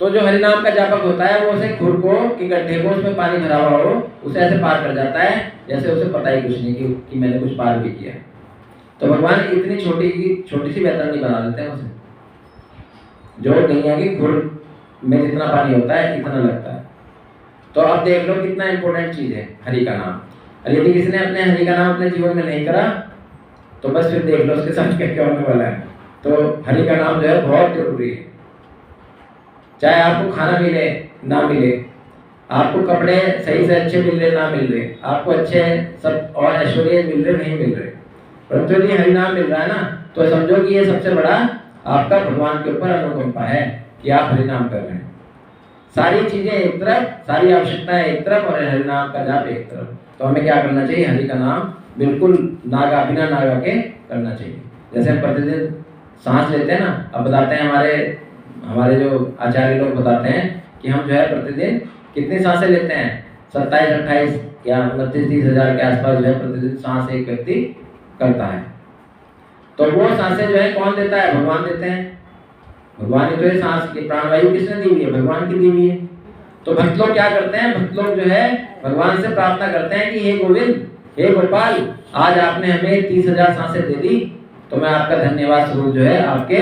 तो जो हरि नाम का जापक होता है वो उसे खुर को कि गड्ढे को उसमें पानी भरा हुआ हो उसे ऐसे पार कर जाता है जैसे उसे पता ही कुछ नहीं कि मैंने कुछ पार भी किया। तो भगवान इतनी छोटी सी बैतरणी बना देते हैं उसे, जो गैया की खुर में जितना पानी होता है इतना लगता है। तो अब देख लो कितना इंपॉर्टेंट चीज है हरि का नाम। और यदि किसी ने अपने हरि का नाम अपने जीवन में नहीं करा तो बस फिर देख लो उसके साथ क्या होने वाला है। तो हरि का नाम जो है बहुत जरूरी है। चाहे आपको खाना मिले ना मिले, आपको कपड़े सही से अच्छे मिल रहे ना मिल रहे, आपको अच्छे सब और ऐश्वर्य मिल रहे नहीं मिल रहे, परंतु यदि हरि नाम मिल रहा है ना तो समझो कि ये सबसे बड़ा आपका भगवान के ऊपर अनुकंपा है कि आप हरि नाम कर रहे हैं। सारी चीजें एक तरफ, सारी आवश्यकताएं एक तरफ और हरि नाम का जाप एक तरफ। तो हमें क्या करना चाहिए? हरि का नाम बिल्कुल नागा बिना नागा के करना चाहिए। जैसे हम प्रतिदिन सांस लेते हैं ना, अब बताते हैं हमारे जो आचार्य लोग बताते हैं कि हम जो है प्रतिदिन कितनी सांसें लेते हैं, 27, 28 या 29, 30 हजार के आसपास जो है प्रतिदिन सांस एक व्यक्ति करता है। तो वो सांसें जो है कौन देता है? भगवान देते हैं। भगवान ने तो ये सांस की प्राणवायु किसने दी हुई है? भगवान की दी हुई है। तो भक्त लोग क्या करते हैं? भक्त लोग जो है भगवान से प्रार्थना करते हैं कि हे गोविंद, हे गोपाल, आज आपने हमें 30,000 सांसें दे दी, तो मैं आपका धन्यवाद स्वरूप जो है आपके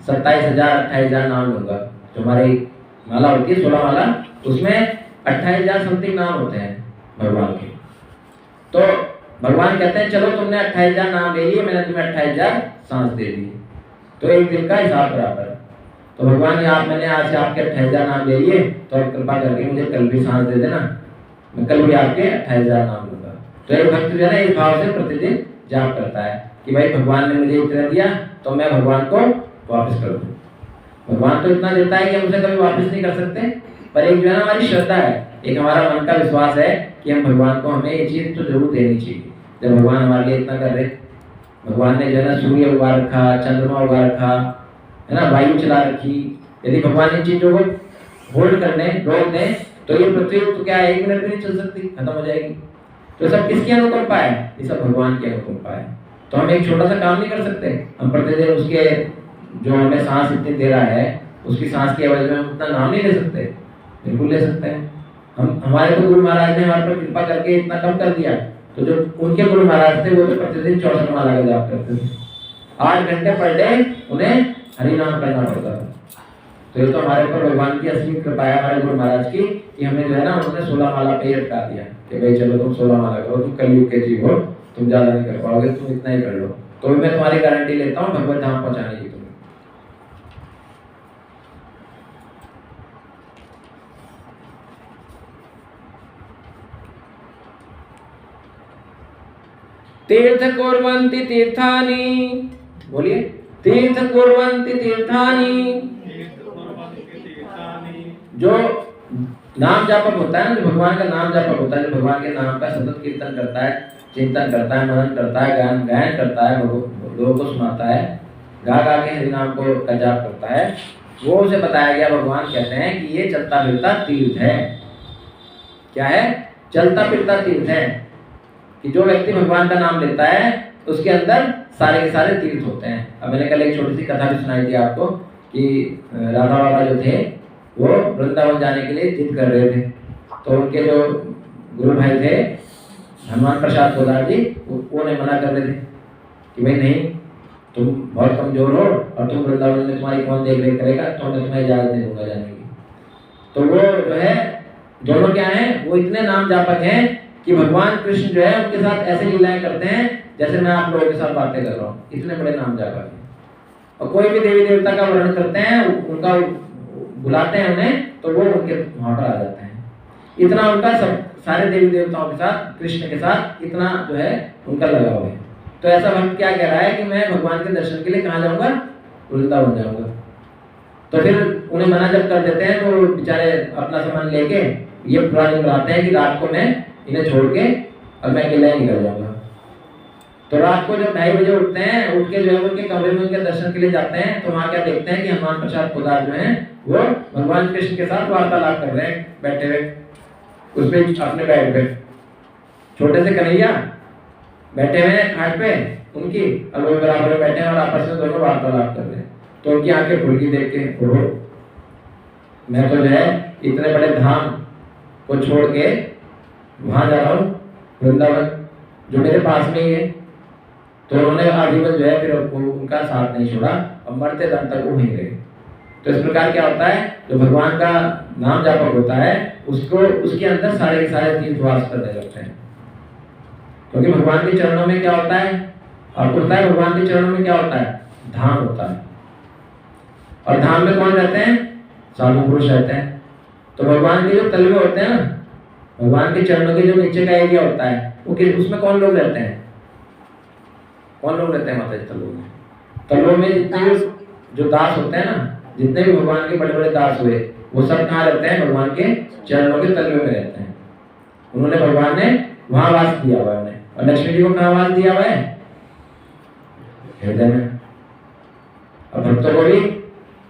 27,000, 28,000 नाम लूंगा। जो हमारी माला होती है 16 माला, उसमें 28,000 समथिंग नाम होते हैं भगवान के। तो भगवान कहते हैं चलो तुमने 28,000 नाम ले लिए, मैंने तुम्हें 28,000 सांस दे दी, तो एक दिन का हिसाब बराबर। तो भगवान ने मैंने आज से आपके 28,000 नाम ले लिए, तो आप कृपा करके मुझे कल भी सांस दे देना, मैं कल भी आपके 28,000 नाम लूंगा। तो एक भक्त जो है ना इस भाव से प्रतिदिन जाप करता है कि भाई भगवान ने मुझे इतना दिया तो मैं भगवान को वापस कर दूं। भगवान तो इतना देता है कि हम उसे कभी वापस नहीं कर सकते, पर एक जो है ना हमारी श्रद्धा है, एक हमारा मन का विश्वास है कि हम भगवान को हमें ये चीज तो जरूर देनी चाहिए। जब भगवान हमारे लिए इतना कर रहे, भगवान ने जो है ना सूर्य उगा रखा, चंद्रमा उगा रखा है ना, वायु चला रखी, यदि भगवान इन चीजों को होल्ड करने रोक दें तो ये पृथ्वी तो क्या 1 मिनट भी नहीं चल सकती, खत्म हो जाएगी। तो सब किसकी अनुकंपा है? ये सब भगवान की अनुकंपा है। तो हम एक छोटा सा काम नहीं कर सकते, हम प्रतिदिन उसके जो हमें सांस इतनी दे रहा है उसकी सांस की आवाज में हम उतना नाम नहीं ले सकते? बिल्कुल ले सकते हैं। हम हमारे तो गुरु महाराज ने हमारे पर कृपा करके इतना कम कर दिया, तो जो उनके गुरु महाराज थे वो तो प्रतिदिन 64 माला का जाप करते थे, 8 घंटे पर डे उन्हें हरि नाम करना पड़ता था। तो ये तो हमारे ऊपर भगवान की असली कृपा है हमारे गुरु महाराज की कि हमें जो है ना उन्होंने 16 माला पे ही अटका दिया कि भाई चलो तुम 16 माला करो, तुम कलयुग के जीव हो, तुम ज्यादा नहीं कर पाओगे, तुम इतना ही कर लो, तो मैं तुम्हारी गारंटी लेता हूँ भगवत धाम पहुंचाने की। तुम्हें तीर्थ कुर्वन्ति तीर्थानि, बोलिए, तीर्थ कुर्वन्ति तीर्थानि। जो नाम जापक होता है ना, जो भगवान का नाम जापक होता है, जो भगवान के नाम का सतत कीर्तन करता है, चिंतन करता है, मनन करता है, गायन करता है, लोगों को सुनाता है, गा के हरि नाम को का जाप करता है, वो उसे बताया गया। भगवान कहते हैं कि ये चलता फिरता तीर्थ है। क्या है? चलता फिरता तीर्थ है। कि जो व्यक्ति भगवान का नाम लेता है उसके अंदर सारे के सारे तीर्थ होते हैं। अब मैंने कल एक छोटी सी कथा भी सुनाई थी आपको कि राधा बाबा जो थे वो वृंदावन जाने के लिए जिद कर रहे थे, तो उनके जो गुरु भाई थे हनुमान प्रसाद पोदार जी, वो ने मना कर रहे थे कि भाई नहीं, तुम बहुत कमजोर हो और तुम वृंदावन में तुम्हारी कौन देख रेख करेगा, तो मैं तुम्हें इजाजत नहीं दूंगा जाने की। तो वो जो है दोनों क्या है, वो इतने नाम जापक हैं कि भगवान कृष्ण जो है उनके साथ ऐसे लीलाएं करते हैं जैसे मैं आप लोगों के साथ बातें कर रहा हूँ, इतने बड़े नाम जापक हैं। और कोई भी देवी देवता का वर्णन करते हैं, उनका बुलाते हैं उन्हें, तो वो उनके वहां पर आ जाते हैं। इतना उनका सब सारे देवी देवताओं के साथ, कृष्ण के साथ इतना जो है उनका लगाव है। तो ऐसा भक्त क्या कह रहा है कि मैं भगवान के दर्शन के लिए कहाँ जाऊंगा? वृंदावन जाऊंगा। तो फिर उन्हें मना जब कर देते हैं तो बेचारे अपना सामान लेके ये प्लानिंग बनाते हैं कि रात को मैं इन्हें छोड़ के और मैं अकेला ही निकल जाऊंगा। तो रात को जब 2:30 बजे उठते हैं, उठ के जो है उनके कमरे में उनके दर्शन के लिए जाते हैं, तो वहाँ क्या देखते हैं कि हनुमान प्रसाद पोदार जो हैं वो भगवान कृष्ण के साथ वार्तालाप कर रहे हैं बैठे हुए उसमें अपने बेड पे। छोटे से कन्हैया बैठे हुए हैं खाट पे उनकी, और वो बराबर में बैठे हैं और आपस में दोनों वार्तालाप कर रहे हैं। तो उनकी आंखें खुल गई देख के, मैं तो जो है इतने बड़े धाम को छोड़ के वहाँ जा रहा हूँ वृंदावन, जो मेरे पास में ही है। तो उन्होंने आजीवन जो है फिर उनका साथ नहीं छोड़ा और मरते दम तक वो वहीं रहे। तो इस प्रकार क्या होता है, जो भगवान का नाम जापक होता है उसको उसके अंदर सारे के सारे तीर्थ वास करने लगते हैं। क्योंकि भगवान के चरणों में क्या होता है, आपको पता है भगवान के चरणों में क्या होता है, धाम होता है। और धाम में कौन रहते हैं, साधु पुरुष रहते हैं। तो भगवान के जो तलवे होते हैं ना, भगवान के चरणों के जो नीचे का एरिया होता है वो उसमें कौन लोग रहते हैं, कौन लोग रहते हैं माता जी तलवों में? तलवों में जितने जो दास होते हैं ना, जितने भी भगवान के बड़े बड़े दास हुए वो सब कहाँ रहते हैं, भगवान के चरणों के तलवे में रहते हैं। उन्होंने भगवान ने वहां वास दिया हुआ है। और लक्ष्मी जी को कहाँ वास दिया हुआ है, हृदय में। और भक्तों को भी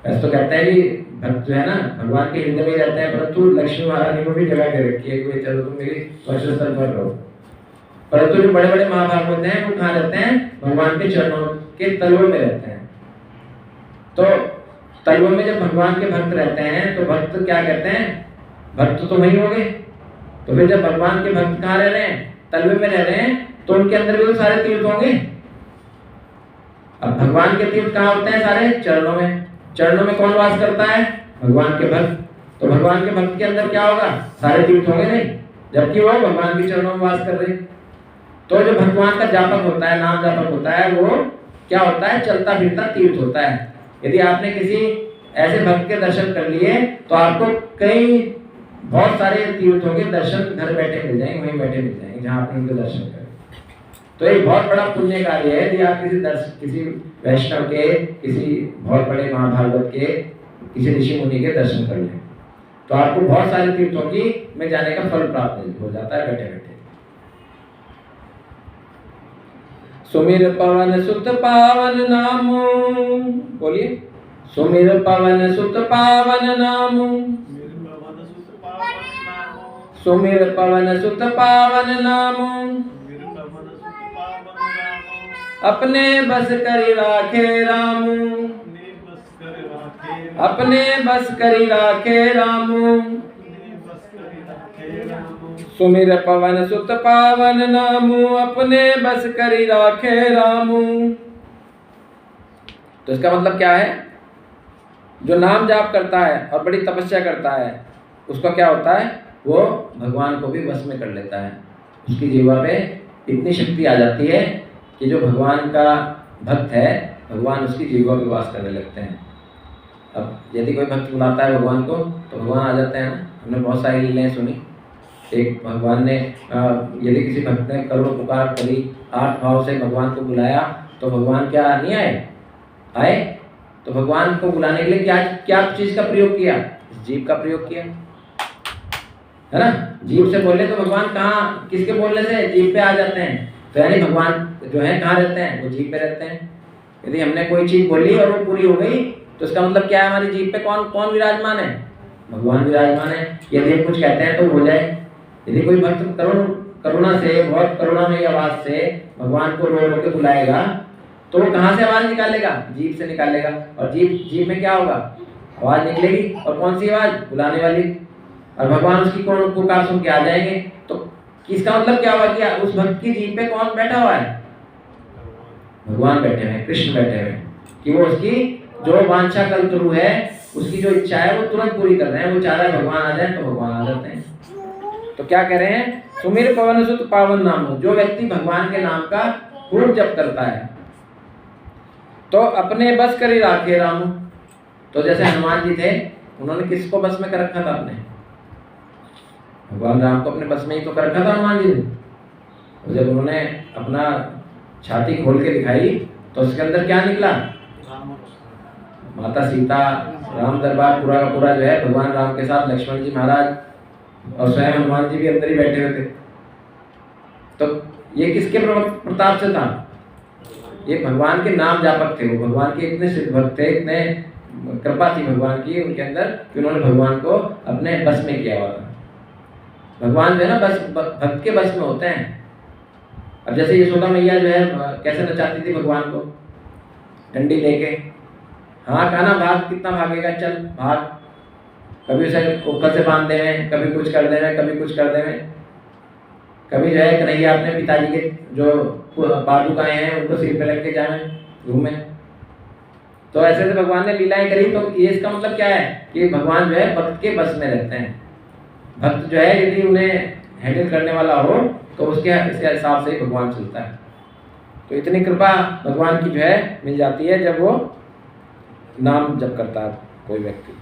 ऐसा तो कहते हैं कि भक्त जो है ना भगवान के हृदय में रहते हैं, परंतु लक्ष्मी महारानी को भी जगह दे रखी है कि चलो तुम मेरी वक्षस्थल पर रहो। परंतु जो बड़े बड़े महाभागवत हैं वो कहाँ रहते हैं, भगवान के चरणों के तलवों में रहते हैं। तो तलवों में जब भगवान के भक्त रहते हैं तो भक्त क्या कहते हैं, भक्त तो वही हो गए। तो फिर जब भगवान के भक्त कहाँ रह रहे हैं, तलवे में रह रहे हैं, तो उनके अंदर भी तो सारे तीर्थ होंगे। अब भगवान के तीर्थ कहाँ होते हैं, सारे चरणों में। चरणों में कौन वास करता है, भगवान के भक्त। तो भगवान के भक्त के अंदर क्या होगा, सारे तीर्थ होंगे नहीं, जबकि वो भगवान के चरणों में वास कर रहे। तो जो भगवान का जापक होता है, नाम जापक होता है, वो क्या होता है, चलता फिरता तीर्थ होता है। यदि आपने किसी ऐसे भक्त के दर्शन कर लिए तो आपको कई बहुत सारे तीर्थों के दर्शन घर बैठे मिल जाएंगे, वहीं बैठे मिल जाएंगे जहाँ आपने उनके दर्शन करें। तो एक बहुत बड़ा पुण्य कार्य है यदि आप किसी वैष्णव के, किसी बहुत बड़े महाभागवत के, किसी ऋषि मुनि के दर्शन कर लें तो आपको बहुत सारे तीर्थों की में जाने का फल प्राप्त हो जाता है बैठे बैठे। सुमिर पवन सुत पावन नामो, बोलिए, सुमिर पवन सुत पावन नामो, सुमिर पवन सुत पावन नामो, अपने बस करी राखे रामू, अपने बस करी राखे रामू, सुमिर पवन सुत पावन नामू, अपने बस करी राखे रामू। तो इसका मतलब क्या है, जो नाम जाप करता है और बड़ी तपस्या करता है उसका क्या होता है, वो भगवान को भी बस में कर लेता है। उसकी जीवा में इतनी शक्ति आ जाती है कि जो भगवान का भक्त है भगवान उसकी जीवा में वास करने लगते हैं। अब यदि कोई भक्त बुलाता है भगवान को तो भगवान आ जाते हैं ना। हमने बहुत सारी लीलाएं सुनी। एक भगवान ने यदि किसी भक्त ने करोड़ पुकार करी, 8 भाव से भगवान को बुलाया तो भगवान क्या नहीं आए, आए। तो भगवान को बुलाने के लिए क्या क्या चीज का प्रयोग किया, जीभ का प्रयोग किया, है ना। जीभ से बोले तो भगवान कहाँ, किसके बोलने से जीभ पे आ जाते हैं। तो यानी भगवान जो है कहाँ रहते हैं, वो जीभ पे रहते हैं। यदि हमने कोई चीज बोली और वो पूरी हो गई तो इसका मतलब क्या है, हमारी जीभ पे कौन कौन विराजमान है, भगवान विराजमान है। यदि हम कुछ कहते हैं तो हो जाए। यदि कोई भक्त करुणा से, बहुत करुणामयी आवाज से भगवान को रो रो के बुलाएगा तो वो कहाँ से आवाज निकालेगा, जीभ से निकालेगा। और जीभ में क्या होगा, आवाज निकलेगी। और कौन सी आवाज, बुलाने वाली। और भगवान उसकी कौन पुकार सुन के आ जाएंगे। तो इसका मतलब क्या हुआ कि उस भक्त की जीभ पे कौन बैठा हुआ है, भगवान बैठे हैं, कृष्ण बैठे हैं, कि वो उसकी जो वांछा कल्पतरु है, उसकी जो इच्छा है वो तुरंत पूरी कर रहे हैं। वो चाह रहा है भगवान आ जाए तो भगवान आ जाते हैं। तो क्या कह रहे हैं, सुमिर पवन सुत पावन नाम हो। जो व्यक्ति भगवान के नाम का खूब जप करता है तो अपने बस करी राखे रामू। तो जैसे हनुमान जी थे, उन्होंने किसको बस में कर रखा था, अपने भगवान राम को अपने बस में ही तो कर रखा था हनुमान जी ने। तो जब उन्होंने अपना छाती खोल के दिखाई तो उसके अंदर क्या निकला, माता सीता, राम दरबार पूरा का पूरा जो है भगवान राम के साथ लक्ष्मण जी महाराज और स्वयं हनुमान जी भी अंदर ही बैठे हुए थे। तो ये किसके प्रताप से था, ये भगवान के नाम जापक थे। वो भगवान के इतने सिद्ध भक्त थे, इतने कृपा थी भगवान की उनके अंदर कि उन्होंने भगवान को अपने बस में किया हुआ था। भगवान जो है ना बस भक्त के बस में होते हैं। अब जैसे यशोदा मैया जो है कैसे नचाती थी भगवान को, डंडी लेके, हाँ कहना भाग, कितना भागेगा, चल भाग। कभी उसे ऊपर से बांध देवे, कभी कुछ कर देवे, कभी कुछ कर देवे। कभी जो है कन्हैया अपने पिताजी के जो पादुकाएं हैं उनको सिर पे रख के जाए घूमे। तो ऐसे से भगवान ने लीलाएं करी। तो ये इसका मतलब क्या है कि भगवान जो है भक्त के बस में रहते हैं। भक्त जो है यदि उन्हें हैंडल करने वाला हो तो उसके हिसाब से ही भगवान चलता है। तो इतनी कृपा भगवान की जो है मिल जाती है जब वो नाम जप करता है कोई व्यक्ति।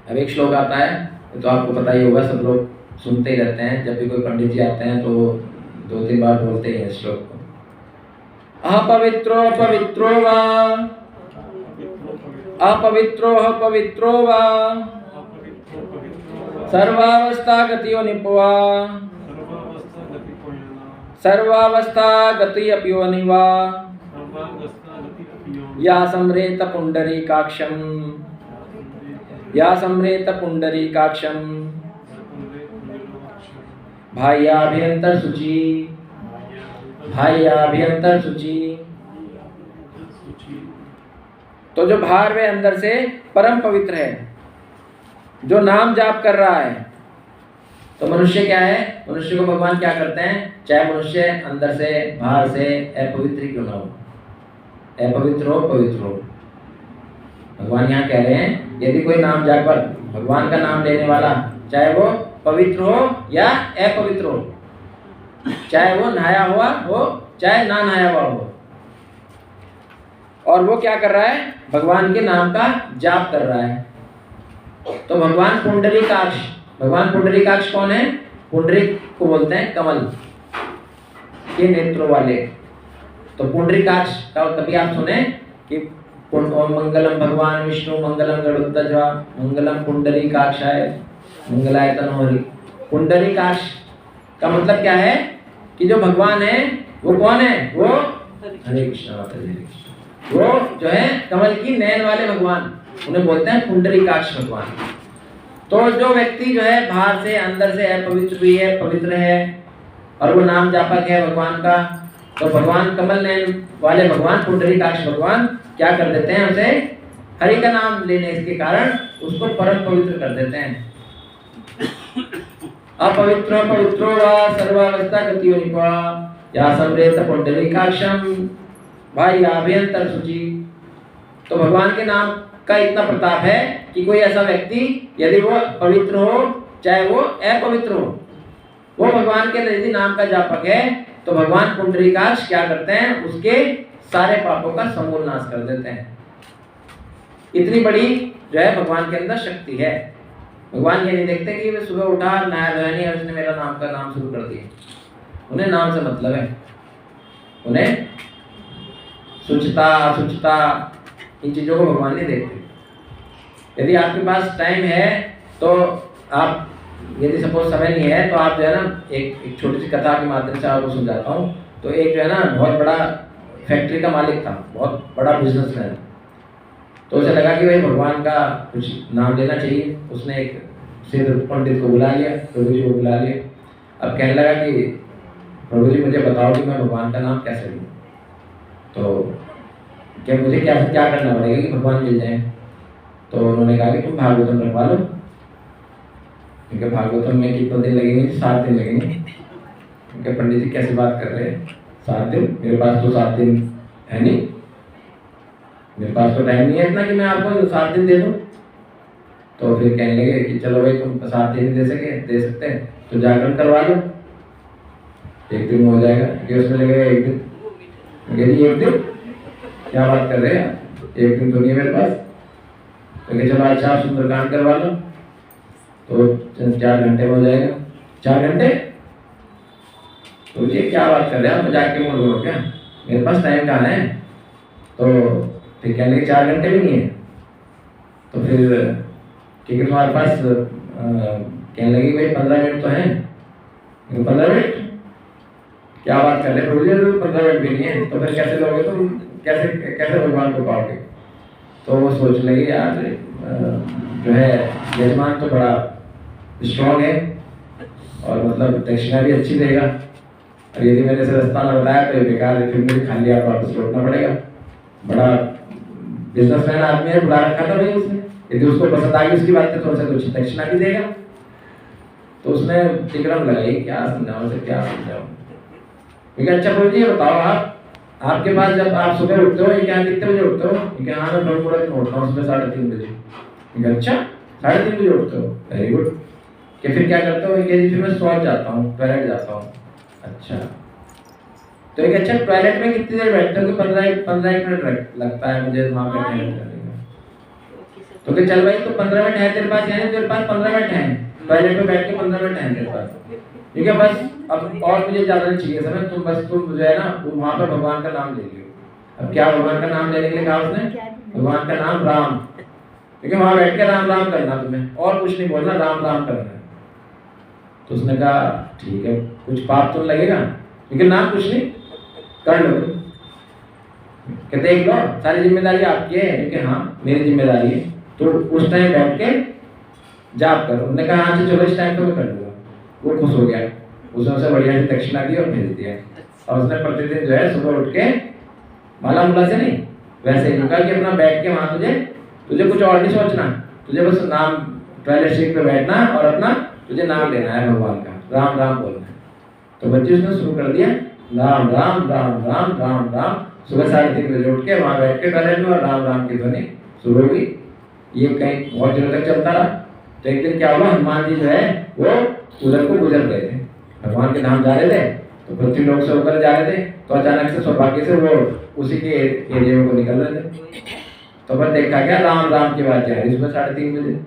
अब एक श्लोक आता है, तो आपको पता ही होगा, सब लोग सुनते ही रहते हैं। जब भी कोई पंडित जी आते हैं तो 2-3 बार बोलते ही हैं श्लोक को। अपवित्रो पवित्रो वा, अपवित्रो पवित्रो वा, सर्वावस्था गतियो निपवा, सर्वावस्था गति अपियोनिवा, या सम्रेत पुंडरीकाक्षम, या सम्रेत पुंडरीकाक्षम, भायाभ्यंतर शुचि, भायाभ्यंतर शुचि। तो जो बाहर व अंदर से परम पवित्र है, जो नाम जाप कर रहा है। तो मनुष्य क्या है, मनुष्य को भगवान क्या करते हैं, चाहे मनुष्य अंदर से बाहर से अपवित्र क्यों ना हो, अपवित्र हो पवित्र हो। भगवान यहाँ कह रहे हैं यदि कोई नाम जाप कर भगवान का नाम लेने वाला, चाहे वो पवित्र हो या अपवित्र हो, चाहे वो नहाया हुआ हो चाहे ना नहाया हुआ हो, और वो क्या कर रहा है, भगवान के नाम का जाप कर रहा है। तो भगवान पुंडरीकाक्ष, भगवान पुंडरीकाक्ष कौन है, पुंडरीक को बोलते हैं कमल के नेत्रों वाले। तो पुंडरीकाक्ष का कभी आप सुने कि मंगलम भगवान विष्णु मंगलम गरुड़ध्वज मंगलम पुंडरीकाक्षाय मंगलाय तनोहरि। पुंडरीकाक्ष का मतलब क्या है कि जो भगवान है वो कौन है, वो हरे कृष्ण माता जी, वो जो है कमल की नयन वाले भगवान, उन्हें बोलते हैं पुंडरीकाक्ष भगवान। तो जो व्यक्ति जो है बाहर से अंदर से अपवित्र भी है पवित्र है और वो नाम जापक है भगवान का, तो भगवान कमल नयन वाले भगवान पुंडरीकाक्ष भगवान क्या कर देते हैं, उसे हरि का नाम लेने के कारण उसको परम पवित्र कर देते हैं। अपवित्र पवित्रो वा सर्वावस्था गतियो निपा, या सम्रेत पुंडरीकाक्षम भाई अभ्यंतर शुचि। तो भगवान के नाम का इतना प्रताप है कि कोई ऐसा व्यक्ति यदि वो पवित्र हो चाहे वो अपवित्र हो, वो भगवान के यदि नाम का जापक है तो भगवान पुंडरीकाक्ष क्या करते हैं, उसके सारे पापों का समूल नाश कर देते हैं। इतनी बड़ी जो है भगवान के अंदर शक्ति है। भगवान ये नहीं देखते कि वे सुबह उठा नहाया धोया नहीं और उसने मेरा नाम का नाम शुरू कर दिया। उन्हें नाम से मतलब है, उन्हें शुचिता अशुचिता इन चीजों को भगवान नहीं देखते। यदि आपके पास टाइम है तो आप, यदि सपोज समय नहीं है तो आप जो है ना एक छोटी सी कथा के माध्यम से आपको समझाता हूँ। तो एक जो है ना बहुत बड़ा फैक्ट्री का मालिक था, बहुत बड़ा बिजनेसमैन। तो उसे लगा कि भाई भगवान का कुछ नाम लेना चाहिए। उसने एक सिद्ध पंडित को बुला लिया, प्रभु जी को बुला लिया। अब कहने लगा कि प्रभु जी मुझे बताओ कि मैं भगवान का नाम कैसे लूँ, तो क्या मुझे क्या करना पड़ेगा कि भगवान मिल जाए। तो उन्होंने कहा कि तुम भागवतम रखवा लो, क्योंकि भागवतम में कितने दिन लगेंगे, 7 दिन लगेंगे। क्योंकि पंडित जी कैसे बात कर रहे हैं, 7 दिन, मेरे पास तो 7 दिन है नहीं, मेरे पास तो टाइम नहीं है इतना कि मैं आपको 7 दिन दे दूँ। तो फिर कहने लगे कि चलो भाई तुम 7 दिन दे सकते हैं तो जागरण करवा लो, 1 दिन में हो जाएगा। कि उसमें लगेगा 1 दिन, जी 1 दिन क्या बात कर रहे हैं, 1 दिन तो नहीं है मेरे पास। तो चलो अच्छा आप सुंदरकांड करवा लो, तो 4 घंटे में हो जाएगा। 4 घंटे, तो ये क्या बात कर रहे हैं, मजाक के मूड में हो क्या, मेरे पास टाइम कहाँ है। तो फिर कहने लगे 4 घंटे भी नहीं है। तो फिर ठीक है तुम्हारे पास कहने लगी भाई 15 मिनट तो हैं। 15 मिनट क्या बात कर रहे हैं प्रभु जी, 15 मिनट भी नहीं है, तो फिर कैसे लोगे तुम, कैसे भगवान को पाओगे। तो वो सोच लगी यार जो है यजमान तो बड़ा स्ट्रॉन्ग है और मतलब दक्षिणा भी अच्छी देगा, और यदि मैंने इसे रास्ता ना बताया तो ये बेकार है, फिर मुझे खाली आप वापस लौटना पड़ेगा। बड़ा बिजनेसमैन आदमी है, बुला रखा था भाई उसने, यदि उसको पसंद आ गई उसकी बात तो थोड़ा सा कुछ दक्षिणा भी देगा। तो उसने तिकड़म लगाई, क्या समझाऊं उसे, क्या समझाऊं। क्योंकि अच्छा प्रभु जी बताओ, आपके पास जब आप सुबह उठते हो, ये क्या कितने बजे उठते हो? क्योंकि हाँ मैं ब्रह्म मुहूर्त में उठता हूँ सुबह 3:30 बजे। अच्छा 3:30 बजे उठते हो, वेरी गुड। कि फिर क्या करते हो? ये फिर मैं टॉयलेट जाता हूँ, टॉयलेट जाता हूँ। अच्छा तो एक अच्छा टॉयलेट में कितनी देर बैठते हो? 15 मिनट लगता है मुझे वहाँ पे टहलने करने का। तो कि चल भाई तो 15 मिनट है तेरे पास, यानी तेरे पास 15 मिनट है टॉयलेट में बैठ के 15 मिनट है तेरे पास, ठीक है। बस अब और मुझे ज़्यादा नहीं चाहिए समय, तुम बस तुम जो है ना वहाँ पर भगवान का नाम ले लियो। अब क्या भगवान का नाम लेने के लिए कहा उसने? भगवान का नाम राम, क्योंकि वहाँ बैठ के राम राम करना तुम्हें, और कुछ नहीं बोलना, राम राम करना है। तो उसने कहा ठीक है, कुछ पाप तो लगेगा, लेकिन नाम कुछ नहीं, कर लो तुम। कि देख लो सारी जिम्मेदारी आपकी है, क्योंकि हाँ मेरी जिम्मेदारी है। तो उस टाइम बैठ के जाप करो। उन्होंने कहा हाँ चलो इस टाइम तो मैं कर लूँगा। वो खुश हो गया, उसने उसे बढ़िया सी दक्षिणा दी और भेज दिया। और उसने प्रतिदिन जो है सुबह उठ के माला मुला से नहीं, वैसे ही कहा कि अपना बैठ के वहाँ तुझे कुछ और नहीं सोचना, तुझे बस नाम टॉयलेट सीट पे बैठना और अपना तुझे नाम लेना है भगवान का, राम राम बोलना है। तो बच्चे उसने शुरू कर दिया राम राम राम राम राम राम। सुबह 3:30 बजे उठ के वहाँ बैठ के टॉयलेट में और राम राम की ध्वनि शुरू हो गई। ये कहीं बहुत दिनों तक चलता रहा। तो एक दिन क्या हुआ, हनुमान जी जो है वो उधर को गुजर रहे थे, भगवान के धाम जा रहे थे, तो पृथ्वी लोक से ऊपर जा रहे थे। तो अचानक से सौभाग्य से वो उसी के एरिया को निकल रहे थे। तो बस देखा क्या, राम राम की बात जा रही सुबह 3:30 बजे।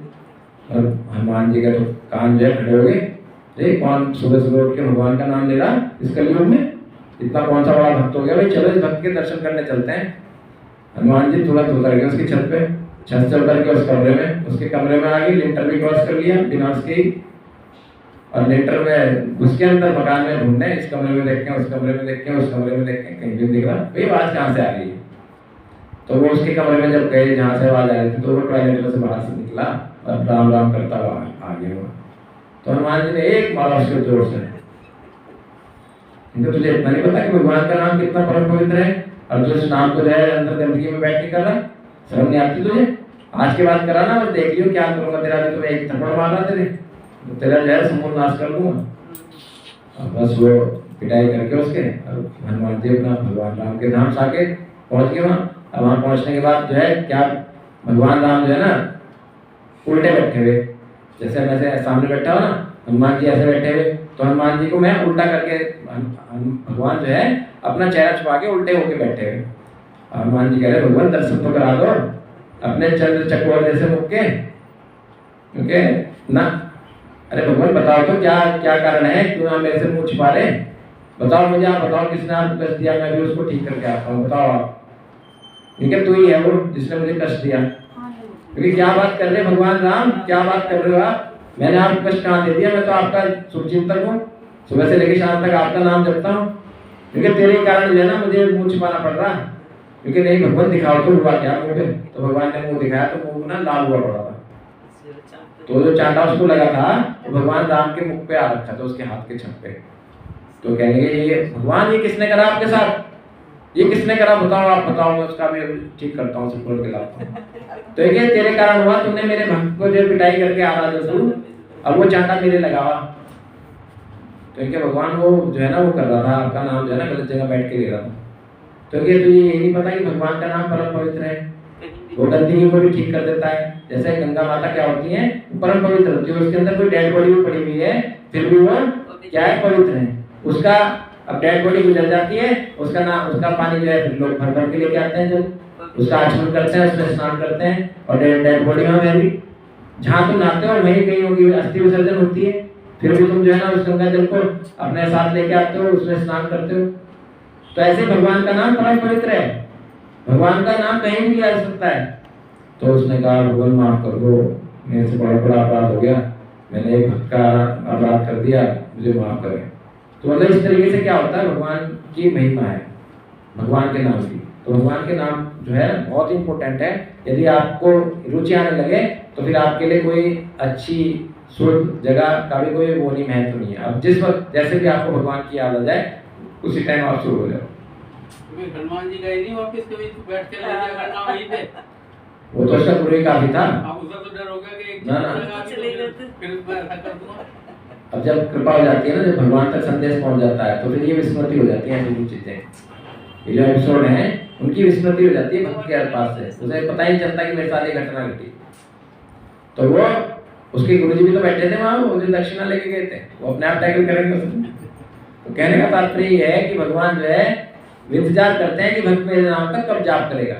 और हनुमान जी का तो कान जो है खड़े हो गए, कौन सुबह सुबह उठ के भगवान का नाम ले रहा इस कलयुग में, इतना कौन सा बड़ा भक्त हो गया भाई, चलो इस भक्त के दर्शन करने चलते हैं। हनुमान जी तुरंत उतर गए उसकी छत पे, छत से उतर के उस कमरे में, उसके कमरे में आ गई, लिंटर भी क्रॉस कर लिया बिना उसके, और लिंटर में घुस के अंदर मकान में ढूंढने, इस कमरे में देखें, उस कमरे में देखें, उस कमरे में देखें, कहीं भी दिख रहा भाई आवाज कहाँ से आ रही है। तो वो उसके कमरे में जब गए जहाँ से आवाज आ रही थी, तो वो टॉयलेट में से बाहर से निकला और राम राम करता हुआ आ गया वो। तो हनुमान जी ने एक मारा उसके जोर से, तुझे इतना नहीं पता कि भगवान का नाम कितना परम पवित्र है, और जो इस नाम को जो है अंदर गंदगी में बैठ के कर रहा, शर्म नहीं आती तुझे? आज के बाद करा ना, बस देख लियो क्या करूंगा तेरा, भी तुम्हें एक थप्पड़ मारना तेरा जो है समूल नाश कर दूंगा। बस वो पिटाई करके उसके, और हनुमान जी अपना भगवान राम के धाम से आके पहुंच गए वहाँ। अब वहाँ पहुंचने के बाद जो है क्या, भगवान राम जो है ना उल्टे बैठे हुए, जैसे मैं सामने बैठा हो ना, हनुमान जी ऐसे बैठे हुए, तो हनुमान जी को मैं उल्टा करके, भगवान जो है अपना चेहरा छुपा के उल्टे होके बैठे हुए। हनुमान जी कह रहे भगवान दर्शन तो करा दो अपने चंद्र चकोर जैसे मुख के, क्योंकि ना, अरे भगवान बताओ तो क्या क्या कारण है, क्यों आप मेरे से मुंह छिपा रहे, बताओ मुझे, आप बताओ किसने आपको कष्ट दिया, मैं भी उसको ठीक करके आता हूँ, बताओ आप, क्योंकि तू ही है वो जिसने मुझे कष्ट दिया। क्योंकि क्या बात कर रहे हैं भगवान राम, क्या बात कर रहे हो आप, मैंने आपको कष्ट कहाँ दे दिया, मैं तो आपका शुभचिंतक हूँ, सुबह से लेकर शाम तक आपका नाम जपता हूँ, क्योंकि तेरे कारण जो है ना मुझे मुंह छिपाना पड़ रहा है। क्योंकि नहीं भगवान दिखाओ तो हुआ क्या मुंह पे, तो भगवान ने मुंह दिखाया तो मुंह ना लाल हुआ पड़ा था। तो जो चांटा उसको लगा था तो भगवान राम के मुख पे आ रखा था, उसके हाथ के छप पे। तो कहेंगे ये भगवान, ये किसने करा आपके साथ, ये किसने करा, बताओ आप बताओ, मैं उसका मैं ठीक करता हूँ, सब बोल के लाता हूँ। तो ये तेरे कारण हुआ, तुमने मेरे भक्त को जो पिटाई करके आ रहा था तू, अब वो चांटा मेरे लगावा। तो इनके भगवान वो जो है ना वो कर रहा था, आपका नाम जो है ना गलत जगह बैठ के ले रहा था। तो तुझे ये नहीं पता कि भगवान का नाम परम पवित्र है, वो गंदगी को भी ठीक कर देता है। जैसे गंगा माता क्या होती है, परम पवित्र होती है, उसके अंदर कोई डेड बॉडी भी पड़ी हुई है, फिर भी वो क्या है, पवित्र है। उसका अब डेड बॉडी गुजर जाती है, उसका नाम, उसका पानी जो है फिर लोग भर भर के लेके आते हैं, जब उसका आचमन करते हैं, उसमें स्नान करते हैं, और डेड बॉडी में भी जहाँ तुम नहाते हो वहीं कहीं होगी अस्थि विसर्जन होती है, फिर भी तुम जो है ना उस गंगा जल को अपने साथ लेके आते हो, उसमें स्नान करते हो। तो ऐसे भगवान का नाम परम पवित्र है, भगवान का नाम कहीं भी लिया जा सकता है। तो उसने कहा भगवान माफ कर दो, मेरे से बड़ा बड़ा अपराध हो गया, मैंने एक भक्त का अपराध कर दिया, मुझे माफ करें। तो मतलब इस तरीके से क्या होता है, भगवान की महिमा है भगवान के नाम की। तो भगवान के नाम जो है बहुत इंपॉर्टेंट है। यदि आपको रुचि आने लगे तो फिर आपके लिए कोई अच्छी शुद्ध जगह का भी कोई वो नहीं, महत्व नहीं है। अब जिस वक्त जैसे भी आपको भगवान की याद आ जाए उसी टाइम आप शुरू हो जाओ। हनुमान जी गए नहीं वापस, कभी बैठ के लग गया करना वहीं पे। वो तो उसका गुरु ही काफी था। अब उसका तो डर होगा कि ना ना फिर मैं ऐसा कर दूंगा। अब जब कृपा हो जाती है ना, जब भगवान तक संदेश पहुंच जाता है, तो फिर ये विस्मृति हो जाती है ऐसी चीजें। ये जो एपिसोड है उनकी विस्मृति हो जाती है भक्त के पास से, उसे पता ही नहीं चलता कि मेरे साथ ये घटना घटी। तो वो उसके गुरुजी भी तो बैठे थे वहां, वो जो दक्षिणा लेके गए थे, वो अपने आप टैकल करेंगे उसे। तो कहने का तात्पर्य ये है कि भगवान जो है इंतजार करते हैं कि भक्त मेरे नाम का कब जाप करेगा,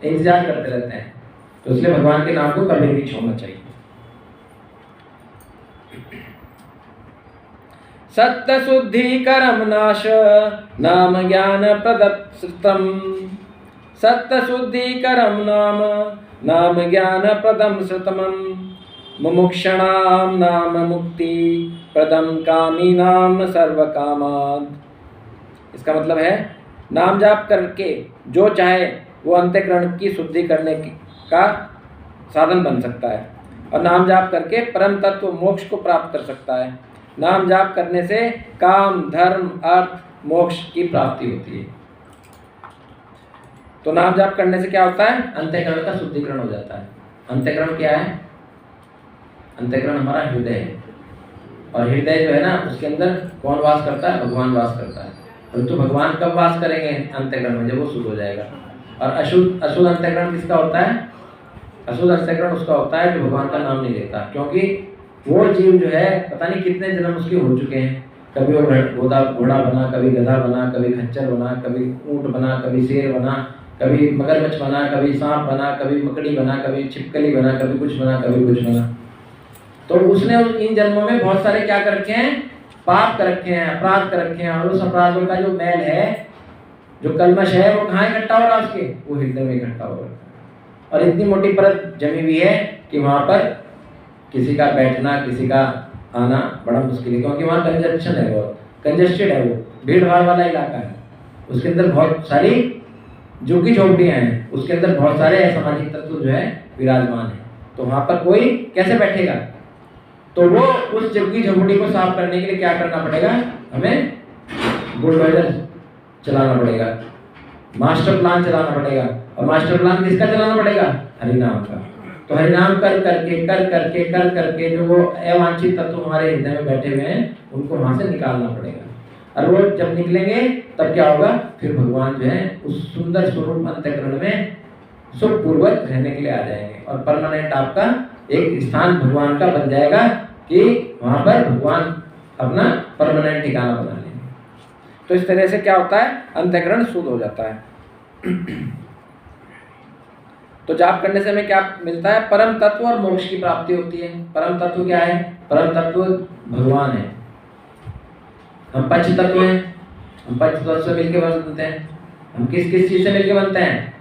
इंतजार करते रहते हैं। तो इसलिए भगवान के नाम को कभी नहीं छोड़ना चाहिए। सत्य शुद्धि कर्म नाश नाम ज्ञान प्रदत्तम। सत्य शुद्धि कर्म नाम ज्ञान प्रदम श्रुतमं। मुमुक्षणाम नाम मुक्ति प्रदम कामी नाम सर्व कामाद। इसका मतलब है नाम जाप करके जो चाहे वो अंतःकरण की शुद्धि करने का साधन बन सकता है, और नाम जाप करके परम तत्व मोक्ष को प्राप्त कर सकता है। नाम जाप करने से काम धर्म अर्थ मोक्ष की प्राप्ति होती है। तो नाम जाप करने से क्या होता है? अंतःकरण का शुद्धिकरण हो जाता है। अंतःकरण क्या है? अंतःकरण हमारा हृदय है, और हृदय जो है ना, उसके अंदर कौन वास करता है? भगवान वास करता है। परंतु भगवान कब वास करेंगे अंतःकरण में? जब वो शुद्ध हो जाएगा। और अशुद्ध अंतःकरण किसका होता है? अशुद्ध अंतःकरण उसका होता है जो भगवान का नाम नहीं लेता, क्योंकि वो जीव जो है पता नहीं कितने जन्म उसके हो चुके हैं। कभी वो घोड़ा बना, कभी गधा बना, कभी खच्चर बना, कभी ऊंट बना, कभी शेर बना, कभी मगरमच्छ बना, कभी सांप बना, कभी मकड़ी बना, कभी छिपकली बना, कभी कुछ बना, कभी कुछ बना। तो उसने इन जन्मों में बहुत सारे क्या कर रखे हैं? पाप कर रखे हैं, अपराध कर रखे हैं। और उस अपराधों का जो मैल है, जो कलमश है, वो कहाँ इकट्ठा हो रहा है? उसके वो हृदय में इकट्ठा हो रहा है। और इतनी मोटी परत जमी हुई है कि वहां पर किसी का बैठना, किसी का आना बड़ा मुश्किल है, क्योंकि वहाँ कंजस्शन है, बहुत कंजस्टेड है, वो भीड़ भाड़ वाला इलाका है। उसके अंदर बहुत सारी झुग्गी झोपड़ियाँ हैं, उसके अंदर बहुत सारे असामाजिक तत्व जो है विराजमान है। तो वहाँ पर कोई कैसे बैठेगा? तो वो उस झुग्गी झोपड़ी को साफ करने के लिए क्या करना पड़ेगा? हमें बुलडोजर चलाना पड़ेगा, मास्टर प्लान चलाना पड़ेगा। और मास्टर प्लान किसका चलाना पड़ेगा? हरिनाम का। तो हरिनाम कर करके जो वो अवांछित तत्व हमारे हृदय में बैठे हुए हैं, उनको वहां से निकालना पड़ेगा। और वो जब निकलेंगे तब क्या होगा? फिर भगवान जो है उस सुंदर स्वरूप अंतःकरण में सुखपूर्वक रहने के लिए आ जाएंगे, और परमानेंट आपका एक स्थान भगवान का बन जाएगा कि वहां पर भगवान अपना परमानेंट ठिकाना बना लेंगे। तो इस तरह से क्या होता है? अंतःकरण शुद्ध हो जाता है। तो जाप करने से हमें क्या मिलता है? परम तत्व और मोक्ष की प्राप्ति होती है। परम तत्व क्या है? परम तत्व भगवान है। हम पंच तत्व हैं, हम पंच तत्व से मिलकर बनते हैं। हम किस किस चीज से मिलकर बनते हैं?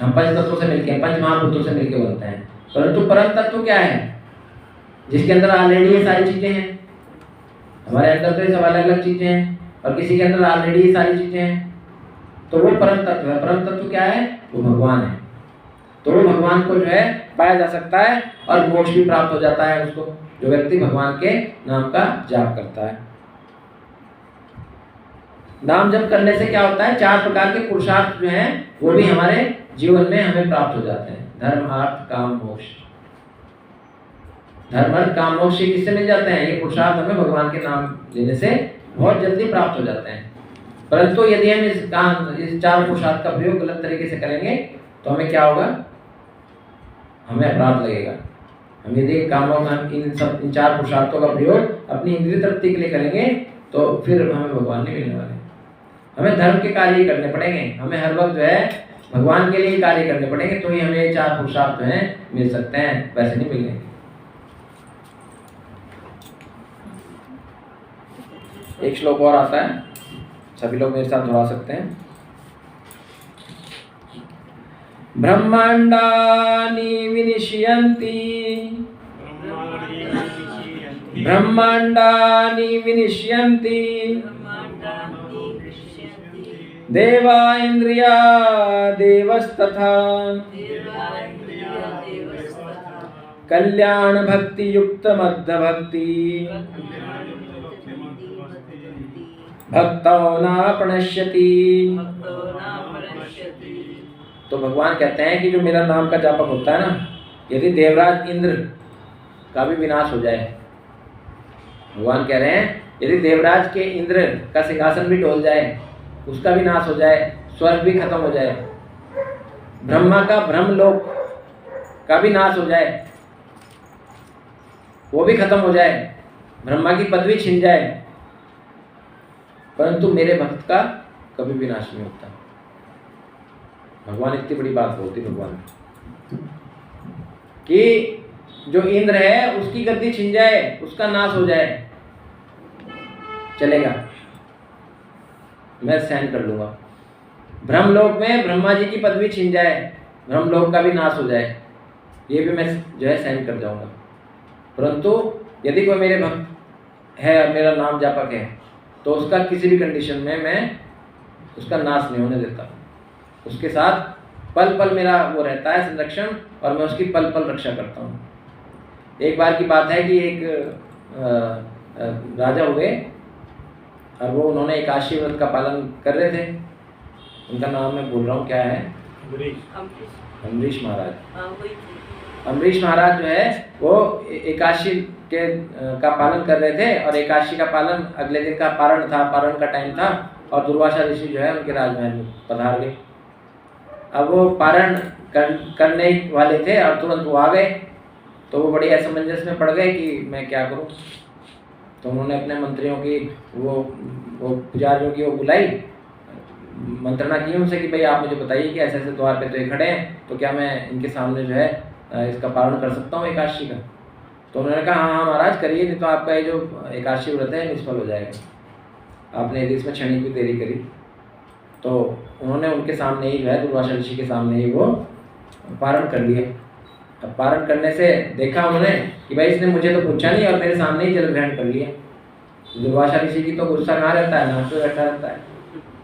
हम पंच तत्वों से मिलकर, पंच महाभूतों से मिलकर बनते हैं। परंतु परम तत्व क्या है? जिसके अंदर ऑलरेडी ये सारी चीजें हैं। हमारे अंदर तो ये सब अलग अलग चीजें हैं, और किसी के अंदर ऑलरेडी ये सारी चीजें हैं। तो वो परम तत्व है। परम तत्व क्या है? वो भगवान है। तो वो भगवान को जो है पाया जा सकता है, और मोक्ष भी प्राप्त हो जाता है उसको, जो व्यक्ति भगवान के नाम का जाप करता है। नाम जप करने से क्या होता है? 4 प्रकार के पुरुषार्थ जो हैं वो भी हमारे जीवन में हमें प्राप्त हो जाते हैं। धर्म अर्थ काम मोक्ष। धर्म अर्थ काम मोक्ष किससे मिल जाते हैं? ये पुरुषार्थ हमें भगवान के नाम लेने से बहुत जल्दी प्राप्त हो जाते हैं। परंतु यदि हम इस 4 पुरुषार्थ का प्रयोग गलत तरीके से करेंगे तो हमें क्या होगा? हमें अपराध लगेगा। हम यदि कामों का इन 4 पुरुषार्थों का प्रयोग अपनी इंद्रिय तृप्ति के लिए करेंगे तो फिर हमें भगवान नहीं मिलने वाले। हमें धर्म के कार्य करने पड़ेंगे, हमें हर वक्त जो है भगवान के लिए कार्य करने पड़ेंगे, तो ही हमें ये 4 पुरुषार्थ जो है मिल सकते हैं, वैसे नहीं मिलेंगे। एक श्लोक और आता है, सभी लोग मेरे साथ दोहरा सकते हैं। ब्रह्मांडानि विनिश्यन्ति, ब्रह्मांडानि विनिश्यन्ति, देवा इंद्रिया देवस्तथा, कल्याण भक्ति युक्त मध्य भक्ति, भक्तौ न प्रणश्यति। तो भगवान कहते हैं कि जो मेरा नाम का जापक होता है ना, यदि देवराज इंद्र का भी विनाश हो जाए, भगवान कह रहे हैं यदि देवराज के इंद्र का सिंहासन भी डोल जाए, उसका भी नाश हो जाए, स्वर्ग भी खत्म हो जाए, ब्रह्मा का ब्रह्मलोक का भी नाश हो जाए, वो भी खत्म हो जाए, ब्रह्मा की पदवी छिन जाए, परंतु मेरे भक्त का कभी भी नाश नहीं होता। भगवान इतनी बड़ी बात बोलती भगवान कि जो इंद्र है उसकी गद्दी छिन जाए, उसका नाश हो जाए, चलेगा, मैं सहन कर लूंगा। ब्रह्मलोक में ब्रह्मा जी की पदवी छिन जाए, ब्रह्मलोक का भी नाश हो जाए, ये भी मैं जो है सहन कर जाऊंगा। परंतु यदि कोई मेरे भक्त है और मेरा नाम जापक है, तो उसका किसी भी कंडीशन में मैं उसका नाश नहीं होने देता। उसके साथ पल पल मेरा वो रहता है संरक्षण, और मैं उसकी पल पल रक्षा करता हूँ। एक बार की बात है कि एक राजा हुए और वो उन्होंने एकादशी व्रत का पालन कर रहे थे। उनका नाम मैं भूल रहा हूँ, क्या है, अम्बरीश महाराज। अम्बरीश महाराज जो है वो एकादशी के का पालन कर रहे थे, और एकादशी का पालन अगले दिन का पारण था, पारण का टाइम था, और दुर्वासा ऋषि जो है उनके राजमहल में पधार गए। अब वो पारण करने वाले थे और तुरंत वो आ गए, तो वो बड़ी असमंजस में पड़ गए कि मैं क्या करूं। तो उन्होंने अपने मंत्रियों की वो पुजारियों की वो बुलाई, मंत्रणा की उनसे कि भाई आप मुझे बताइए कि ऐसे ऐसे द्वार पे तो ये खड़े हैं, तो क्या मैं इनके सामने जो है इसका पारण कर सकता हूँ एकादशी का। तो उन्होंने कहा हाँ हाँ महाराज करिए, नहीं तो आपका ये जो एकादशी व्रत है निष्फल हो जाएगा, आपने यदि इसमें क्षणिक भी देरी करी। तो उन्होंने उनके सामने ही जो है दुर्वासा ऋषि के सामने ही वो पारण कर लिया। अब पारण करने से देखा उन्होंने कि भाई इसने मुझे तो पूछा नहीं और मेरे सामने ही जल ग्रहण कर लिया। दुर्वासा ऋषि की तो गुस्सा कहाँ रहता है, नाचते बैठा रहता है।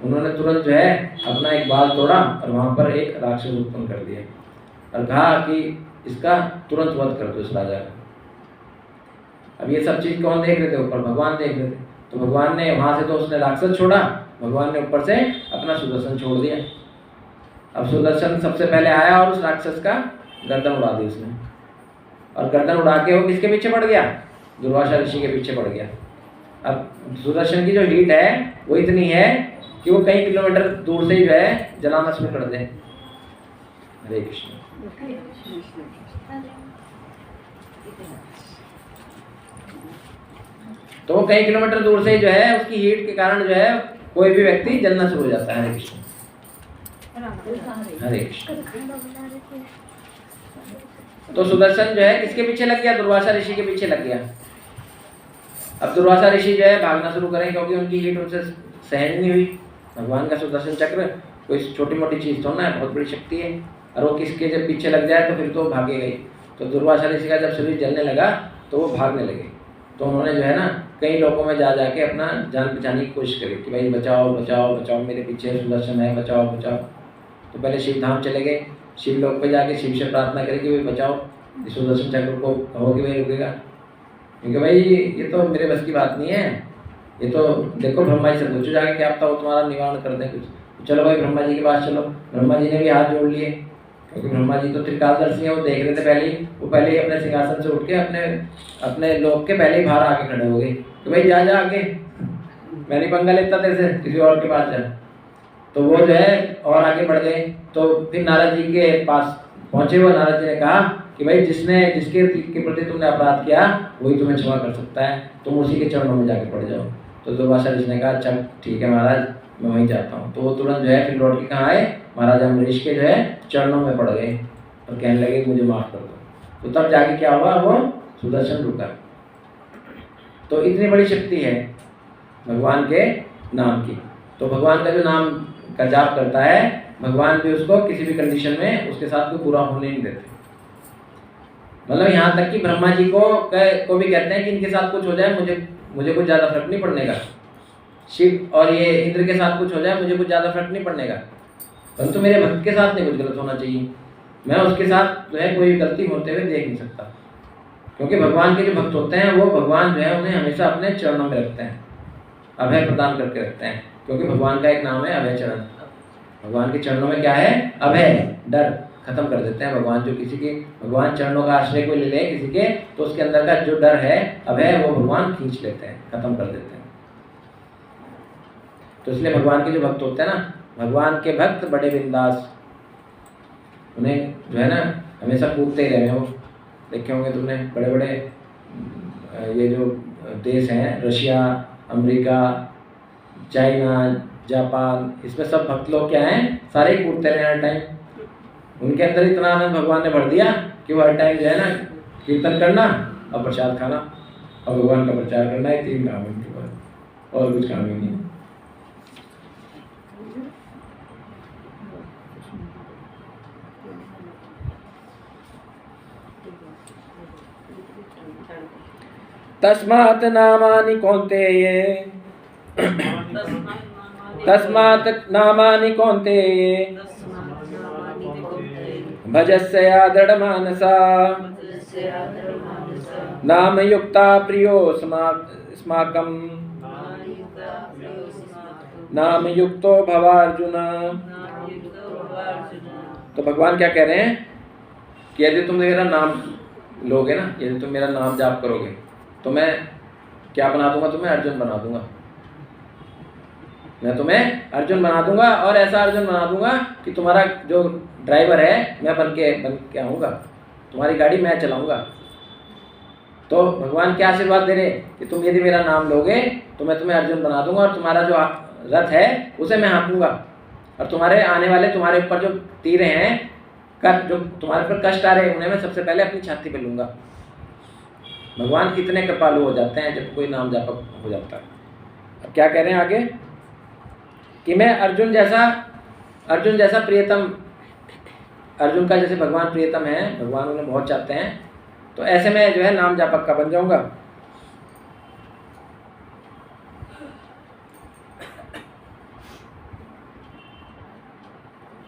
उन्होंने तुरंत जो है अपना एक बाल तोड़ा और वहाँ पर एक राक्षस उत्पन्न कर दिया और कहा कि इसका तुरंत वध कर दो इस राजा का। अब ये सब चीज़ कौन देख रहे थे, ऊपर भगवान देख रहे थे। तो भगवान ने वहाँ से तो उसने राक्षस छोड़ा, भगवान ने ऊपर से अपना सुदर्शन छोड़ दिया। अब सुदर्शन सबसे पहले आया और उस राक्षस का गर्दन उड़ा दी उसने, और गर्दन उड़ा के वो किसके पीछे पड़ गया, दुर्वासा ऋषि के पीछे पड़ गया। अब सुदर्शन की जो हीट है वो इतनी है कि वो कई किलोमीटर दूर से ही जो है जलाना शुरू कर दे। हरे कृष्ण। तो वो कई किलोमीटर दूर से जो है उसकी हीट के कारण जो है कोई भी व्यक्ति जलना शुरू हो जाता है। हरे कृष्ण हरे कृष्ण। तो सुदर्शन जो है किसके पीछे लग गया, दुर्वासा ऋषि के पीछे लग गया। अब दुर्वासा ऋषि जो है भागना शुरू करें क्योंकि उनकी हीट उनसे सहन नहीं हुई। भगवान का सुदर्शन चक्र कोई छोटी मोटी चीज़ तो ना है, बहुत बड़ी शक्ति है, और वो किसके जब पीछे लग जाए तो फिर तो भागे गई। तो दुर्वासा ऋषि का जब शरीर जलने लगा तो वो भागने लगे। तो उन्होंने जो है ना कई लोगों में जा जाके अपना जान बचाने की कोशिश करी कि भाई बचाओ बचाओ बचाओ, मेरे पीछे सुदर्शन है, बचाओ बचाओ। तो पहले शिव धाम चले गए, शिव लोक पे जाके शिव से प्रार्थना करें कि भाई बचाओ, इस सुदर्शन चक्र को कहो कि भाई रुकेगा, क्योंकि भाई ये तो मेरे बस की बात नहीं है, ये तो देखो ब्रह्मा जी से पूछो जाके क्या पता वो तुम्हारा निवारण कर दें कुछ। चलो भाई ब्रह्मा जी के पास चलो। ब्रह्मा जी ने भी हाथ जोड़ लिए क्योंकि ब्रह्मा जी तो त्रिकालदर्शी है, वो देख रहे थे पहले ही, वो पहले ही अपने सिंहासन से उठ के अपने लोक के पहले ही बाहर आके खड़े हो गए तो भाई जा आगे, मैं नहीं पंगा लेता तेरे से, किसी और के पास जा। तो वो जो है और आगे बढ़ गए। तो फिर नारद जी के पास पहुंचे हुए नारद जी ने कहा कि भाई जिसके प्रति तुमने अपराध किया वही तुम्हें क्षमा कर सकता है, तुम उसी के चरणों में जाके पड़ जाओ। तो दुर्वासा ऋषि ने कहा चल ठीक है महाराज, मैं वहीं जाता हूँ। तो वो तुरंत जो है फिर लौट के कहाँ आए, महाराज अम्बरीश के जो है चरणों में पड़ गए और कहने लगे मुझे माफ़ कर दो। तो तब जाके क्या हुआ, वो सुदर्शन रुका। तो इतनी बड़ी शक्ति है भगवान के नाम की। तो भगवान का जो नाम का जाप करता है, भगवान भी उसको किसी भी कंडीशन में उसके साथ कोई बुरा होने नहीं देते। मतलब यहाँ तक कि ब्रह्मा जी को भी कहते हैं कि इनके साथ कुछ हो जाए मुझे कुछ ज़्यादा फर्क नहीं पड़ने का। शिव और ये इंद्र के साथ कुछ हो जाए मुझे कुछ ज़्यादा फर्क नहीं पड़ने का, परंतु मेरे भक्त के साथ नहीं कुछ गलत होना चाहिए। मैं उसके साथ जो है कोई गलती होते हुए देख नहीं सकता, क्योंकि भगवान के जो भक्त होते हैं वो भगवान जो है उन्हें हमेशा अपने चरणों में रखते हैं, अभय प्रदान करके रखते हैं, क्योंकि भगवान का एक नाम है अभय चरण। भगवान के चरणों में क्या है? अभय, डर खत्म कर देते हैं भगवान। जो किसी के भगवान चरणों का आश्रय कोई ले ले किसी के, तो उसके अंदर का जो डर है, अभय, वो भगवान खींच लेते हैं, खत्म कर देते हैं। तो इसलिए भगवान के जो भक्त होते हैं ना, भगवान के भक्त बड़े बिंदास, उन्हें जो है ना हमेशा कूदते ही रहे। वो देखे होंगे तुमने, बड़े बड़े ये जो देश हैं, रशिया, अमेरिका, चाइना, जापान, इसमें सब भक्त लोग क्या हैं? सारे ही कूदते रहे हर टाइम। उनके अंदर इतना आनंद भगवान ने भर दिया कि वो हर टाइम जो है ना कीर्तन करना और प्रसाद खाना और भगवान का प्रचार करना, ही 3 काम है उनके पास, और कुछ काम ही नहीं। तस्मात् नामानि कौन्तेय, तस्मात् नामानि कौन्तेय, भजस्या दृढमानसा, नामयुक्ता प्रियो स्माकं, नामयुक्तो भवार्जुन। तो भगवान क्या कह रहे हैं कि यदि तुम मेरा नाम लोगे ना, यदि तुम मेरा नाम जाप करोगे, तो मैं क्या बना दूंगा? तुम्हें अर्जुन बना दूंगा। मैं तुम्हें अर्जुन बना दूंगा, और ऐसा अर्जुन बना दूंगा कि तुम्हारा जो ड्राइवर है मैं बन के आऊँगा, तुम्हारी गाड़ी मैं चलाऊंगा। तो भगवान क्या आशीर्वाद दे रहे कि तुम यदि मेरा नाम लोगे तो मैं तुम्हें अर्जुन बना दूंगा, और तुम्हारा जो रथ है उसे मैं हाँकूंगा, और तुम्हारे आने वाले, तुम्हारे ऊपर जो तीरे हैं, जो तुम्हारे ऊपर कष्ट आ रहे हैं, उन्हें मैं सबसे पहले अपनी छाती पे लूंगा। भगवान कितने कृपालु हो जाते हैं जब कोई नाम जापक हो जाता है। अब क्या कह रहे हैं आगे कि मैं अर्जुन जैसा प्रियतम, अर्जुन का जैसे भगवान प्रियतम है, भगवान उन्हें बहुत चाहते हैं, तो ऐसे में जो है नाम जापक का बन जाऊंगा।